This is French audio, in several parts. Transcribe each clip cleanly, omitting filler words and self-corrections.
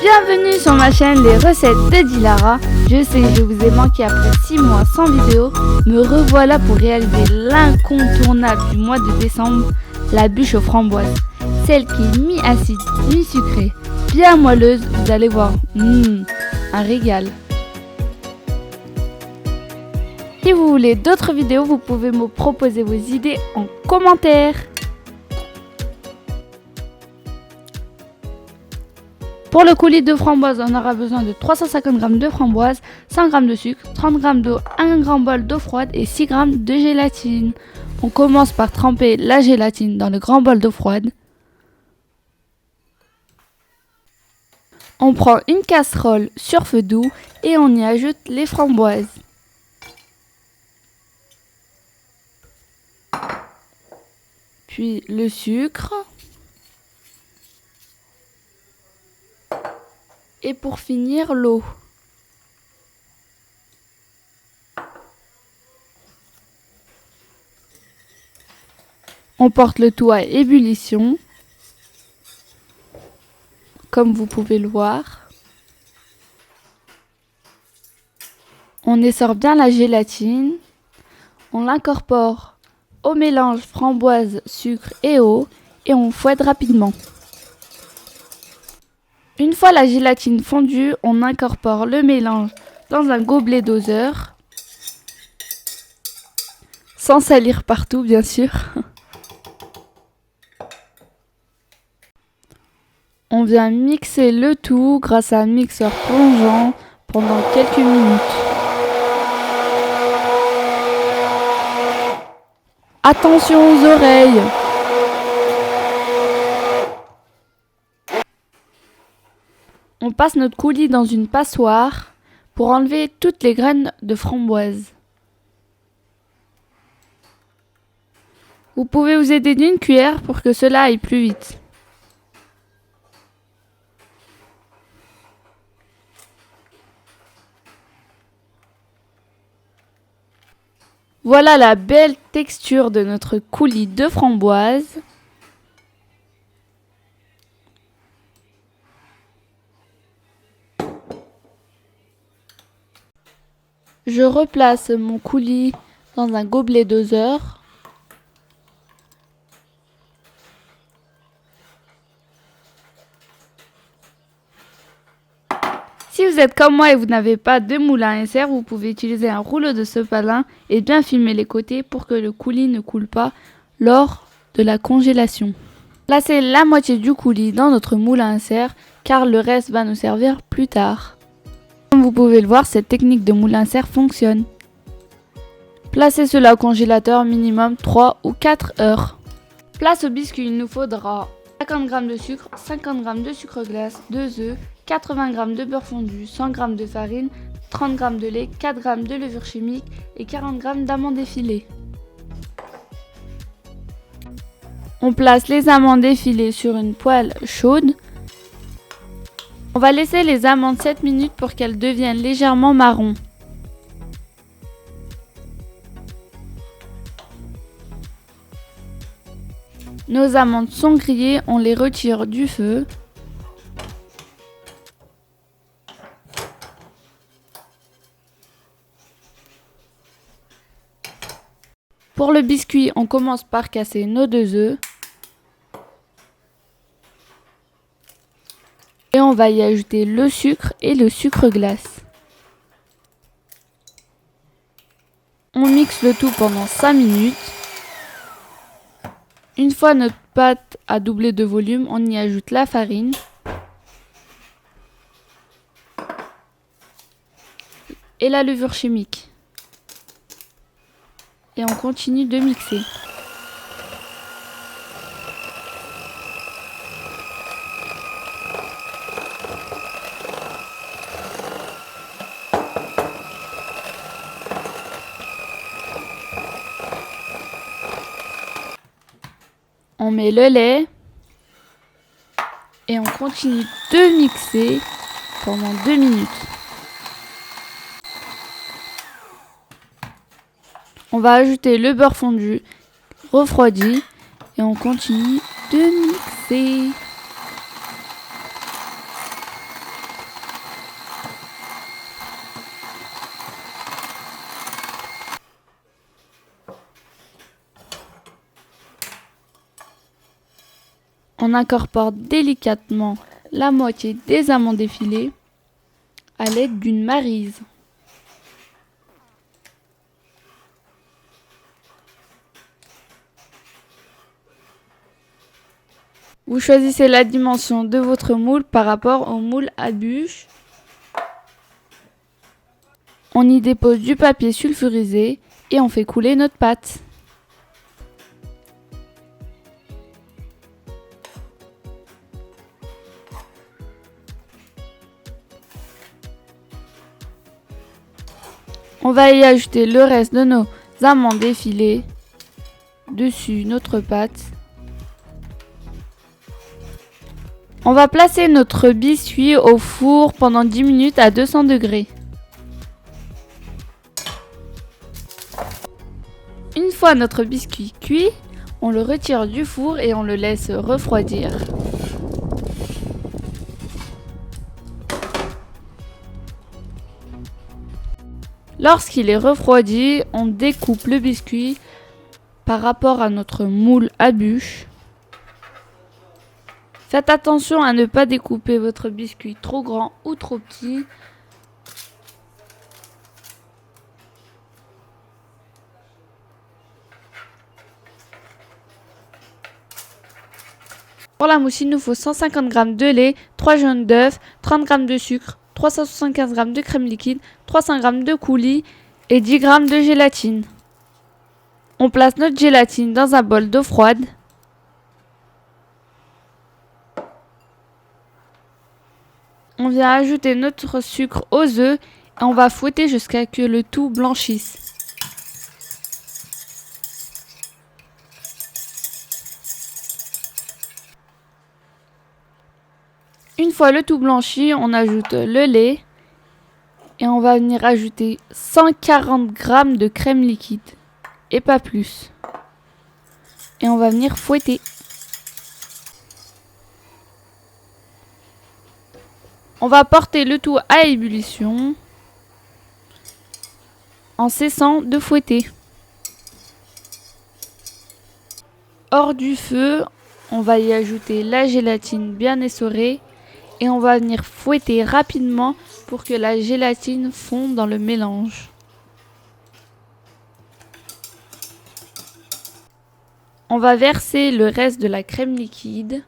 Bienvenue sur ma chaîne Les Recettes de Dilara. Je sais que je vous ai manqué après 6 mois sans vidéo. Me revoilà pour réaliser l'incontournable du mois de décembre, la bûche aux framboises. Celle qui est mi-acide, mi-sucrée, bien moelleuse, vous allez voir, un régal. Si vous voulez d'autres vidéos, vous pouvez me proposer vos idées en commentaire. Pour le coulis de framboises, on aura besoin de 350 g de framboises, 100 g de sucre, 30 g d'eau, 1 grand bol d'eau froide et 6 g de gélatine. On commence par tremper la gélatine dans le grand bol d'eau froide. On prend une casserole sur feu doux et on y ajoute les framboises. Puis le sucre. Et pour finir, l'eau. On porte le tout à ébullition, comme vous pouvez le voir. On essore bien la gélatine. On l'incorpore au mélange framboise, sucre et eau et on fouette rapidement. Une fois la gélatine fondue, on incorpore le mélange dans un gobelet doseur, sans salir partout bien sûr. On vient mixer le tout grâce à un mixeur plongeant pendant quelques minutes. Attention aux oreilles! On passe notre coulis dans une passoire pour enlever toutes les graines de framboise. Vous pouvez vous aider d'une cuillère pour que cela aille plus vite. Voilà la belle texture de notre coulis de framboise. Je replace mon coulis dans un gobelet doseur. Si vous êtes comme moi et vous n'avez pas de moule à insert, vous pouvez utiliser un rouleau de sopalin et bien filmer les côtés pour que le coulis ne coule pas lors de la congélation. Placez la moitié du coulis dans notre moule à insert car le reste va nous servir plus tard. Comme vous pouvez le voir, cette technique de moule à insert fonctionne. Placez cela au congélateur minimum 3 ou 4 heures. Place au biscuit, il nous faudra 50 g de sucre, 50 g de sucre glace, 2 œufs, 80 g de beurre fondu, 100 g de farine, 30 g de lait, 4 g de levure chimique et 40 g d'amandes effilées. On place les amandes effilées sur une poêle chaude. On va laisser les amandes 7 minutes pour qu'elles deviennent légèrement marron. Nos amandes sont grillées, on les retire du feu. Pour le biscuit, on commence par casser nos 2 œufs. Et on va y ajouter le sucre et le sucre glace. On mixe le tout pendant 5 minutes. Une fois notre pâte a doublé de volume, on y ajoute la farine. Et la levure chimique. Et on continue de mixer. On met le lait et on continue de mixer pendant 2 minutes. On va ajouter le beurre fondu refroidi et on continue de mixer. On incorpore délicatement la moitié des amandes effilées à l'aide d'une maryse. Vous choisissez la dimension de votre moule par rapport au moule à bûche. On y dépose du papier sulfurisé et on fait couler notre pâte. On va y ajouter le reste de nos amandes effilées dessus notre pâte. On va placer notre biscuit au four pendant 10 minutes à 200 degrés. Une fois notre biscuit cuit, on le retire du four et on le laisse refroidir. Lorsqu'il est refroidi, on découpe le biscuit par rapport à notre moule à bûche. Faites attention à ne pas découper votre biscuit trop grand ou trop petit. Pour la mousse, il nous faut 150 g de lait, 3 jaunes d'œufs, 30 g de sucre, 375 g de crème liquide, 300 g de coulis et 10 g de gélatine. On place notre gélatine dans un bol d'eau froide. On vient ajouter notre sucre aux œufs et on va fouetter jusqu'à ce que le tout blanchisse. Une fois le tout blanchi, on ajoute le lait et on va venir ajouter 140 g de crème liquide et pas plus. Et on va venir fouetter. On va porter le tout à ébullition en cessant de fouetter. Hors du feu, on va y ajouter la gélatine bien essorée et on va venir fouetter rapidement pour que la gélatine fonde dans le mélange. On va verser le reste de la crème liquide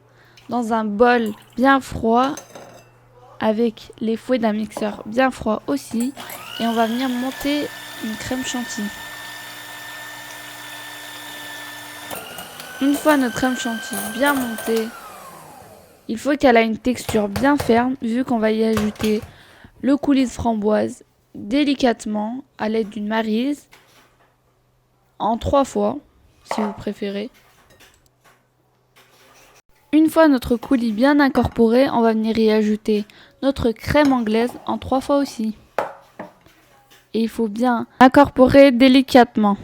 dans un bol bien froid avec les fouets d'un mixeur bien froid aussi et on va venir monter une crème chantilly. Une fois notre crème chantilly bien montée, il faut qu'elle ait une texture bien ferme vu qu'on va y ajouter le coulis de framboise délicatement à l'aide d'une maryse en 3 fois si vous préférez. Une fois notre coulis bien incorporé, on va venir y ajouter notre crème anglaise en 3 fois aussi. Et il faut bien incorporer délicatement.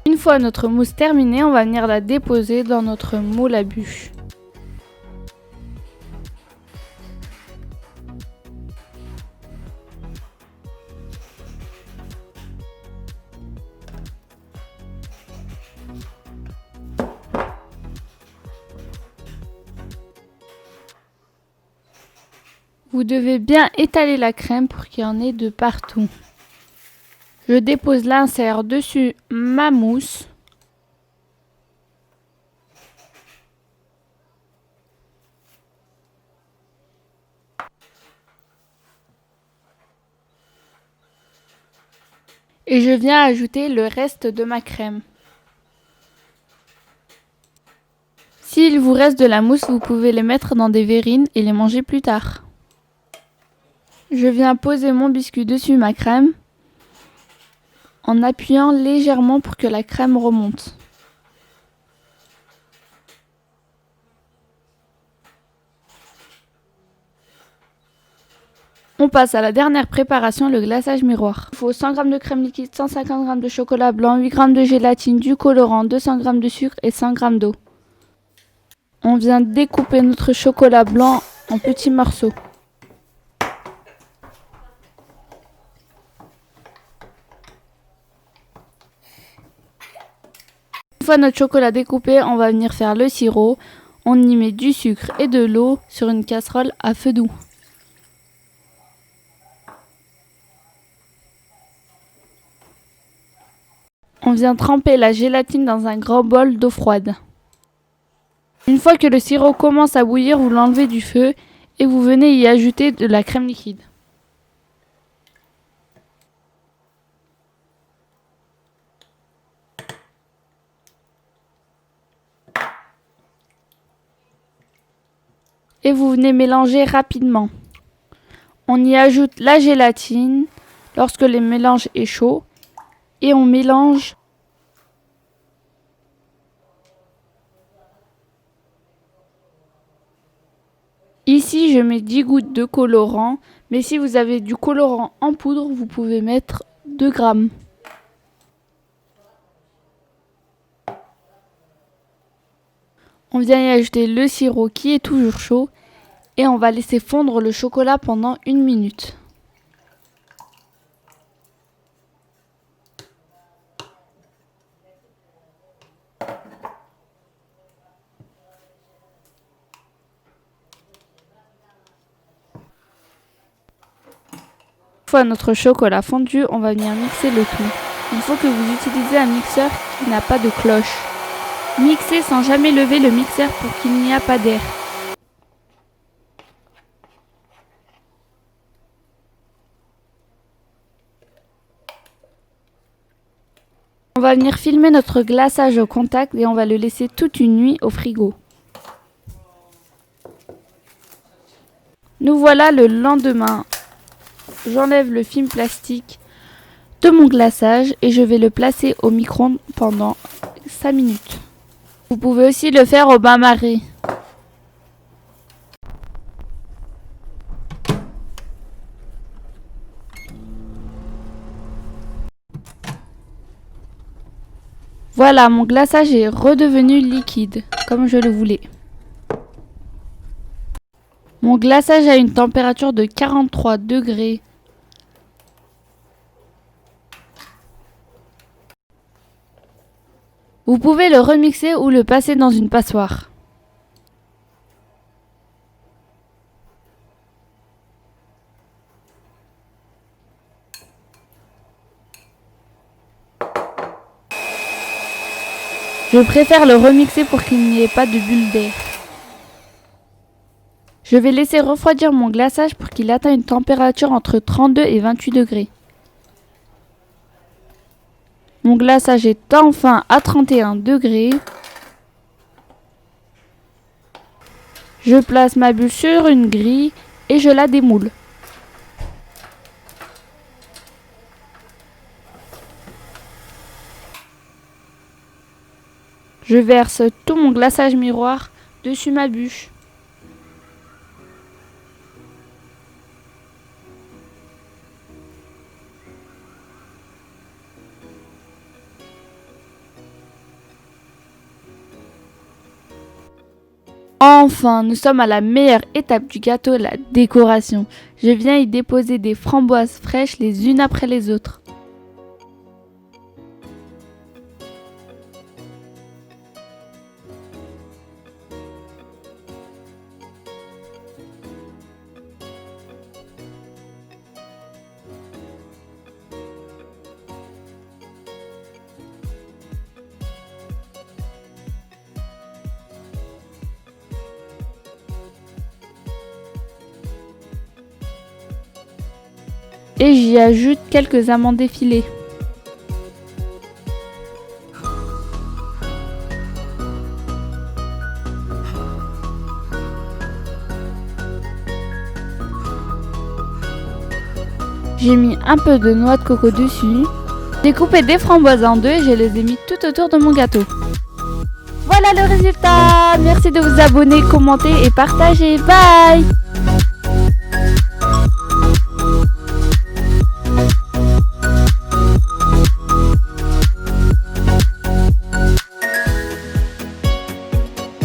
Une fois notre mousse terminée, on va venir la déposer dans notre moule à bûche. Vous devez bien étaler la crème pour qu'il y en ait de partout. Je dépose l'insert dessus ma mousse. Et je viens ajouter le reste de ma crème. S'il vous reste de la mousse, vous pouvez les mettre dans des verrines et les manger plus tard. Je viens poser mon biscuit dessus ma crème en appuyant légèrement pour que la crème remonte. On passe à la dernière préparation, le glaçage miroir. Il faut 100 g de crème liquide, 150 g de chocolat blanc, 8 g de gélatine, du colorant, 200 g de sucre et 100 g d'eau. On vient découper notre chocolat blanc en petits morceaux. Une fois notre chocolat découpé, on va venir faire le sirop. On y met du sucre et de l'eau sur une casserole à feu doux. On vient tremper la gélatine dans un grand bol d'eau froide. Une fois que le sirop commence à bouillir, vous l'enlevez du feu et vous venez y ajouter de la crème liquide. Et vous venez mélanger rapidement. On y ajoute la gélatine lorsque le mélange est chaud et on mélange. Ici, je mets 10 gouttes de colorant, mais si vous avez du colorant en poudre, vous pouvez mettre 2 grammes. On vient y ajouter le sirop qui est toujours chaud et on va laisser fondre le chocolat pendant 1 minute. Une fois notre chocolat fondu, on va venir mixer le tout. Il faut que vous utilisiez un mixeur qui n'a pas de cloche. Mixez sans jamais lever le mixeur pour qu'il n'y ait pas d'air. On va venir filmer notre glaçage au contact et on va le laisser toute une nuit au frigo. Nous voilà le lendemain. J'enlève le film plastique de mon glaçage et je vais le placer au micro-ondes pendant 5 minutes. Vous pouvez aussi le faire au bain-marie. Voilà, mon glaçage est redevenu liquide, comme je le voulais. Mon glaçage a une température de 43 degrés. Vous pouvez le remixer ou le passer dans une passoire. Je préfère le remixer pour qu'il n'y ait pas de bulles d'air. Je vais laisser refroidir mon glaçage pour qu'il atteigne une température entre 32 et 28 degrés. Mon glaçage est enfin à 31 degrés. Je place ma bulle sur une grille et je la démoule. Je verse tout mon glaçage miroir dessus ma bûche. Enfin, nous sommes à la meilleure étape du gâteau, la décoration. Je viens y déposer des framboises fraîches les unes après les autres. Et j'y ajoute quelques amandes effilées. J'ai mis un peu de noix de coco dessus. J'ai coupé des framboises en deux et je les ai mis tout autour de mon gâteau. Voilà le résultat! Merci de vous abonner, commenter et partager. Bye!